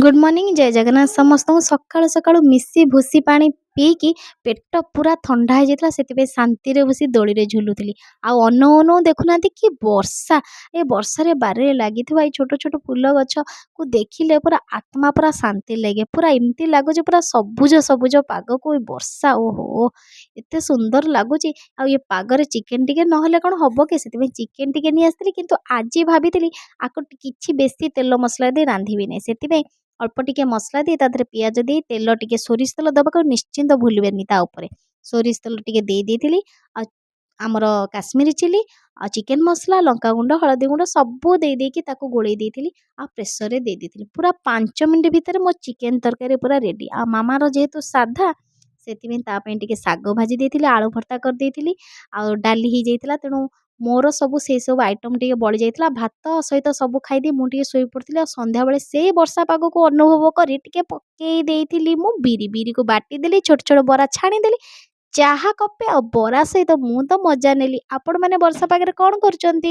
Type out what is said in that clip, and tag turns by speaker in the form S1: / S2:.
S1: Good morning जय जगन्नाथ समस्त सकाळु सकाळु मिसी भूसी पानी पीकी पेट पूरा ठंडा हो जाता से शांति रे बसी दोली रे झुलुली आनो अनो देखुना कि वर्षा ए वर्षा रे बारे लगी छोट छोट फूल गछ को देखिले पूरा आत्मा पूरा शांति लगे पूरा एमती लगुच पूरा सबुज सबुज पाग को वर्षा ओहो एते सुंदर लगुच आ ये पागरे चिकेन टिके नहले कौन हम कि चिकेन टिके नहीं आसती किंतु आज भाभी आको किसी बेसी तेल मसला दे रांधि नहीं से अल्प टिके मसला दी तादरे पियाज दी तेल टिके सोरिष तेल दबाक निश्चिंत भूलबेनी ता ऊपर सोरिष तेल टिके दे देइथिली आमर काश्मीरी चिली आ चिकेन मसला लंका गुंड हलदी गुंड सबू दे देकी ताको गोळेई देइथिली आ प्रेशर रे दे देइथिली पूरा 5 मिनिट भितर मो चिकेन तरकारी पूरा रेडी आ मामार जेहेतु साधा सेति टिके साग भाजी देइथिली आलू भर्ता कर देइथिली आ डाली ही जाइथिला तेणु मोर सब से सब आइटम टिके बळी जाइथिला भात सहित सब खाइदी मु टिके सोई पड़थिली आ संध्या बेले से वर्षा पाग को अनुभव करी टिके पकेई देइथिली मु बिरी बिरी को बाटी देली छोट छोट बरा छाणी देली चाहा कपे आ बरा सहित मु तो मजा नेली आपण माने वर्षा पागरे कोन करचंती।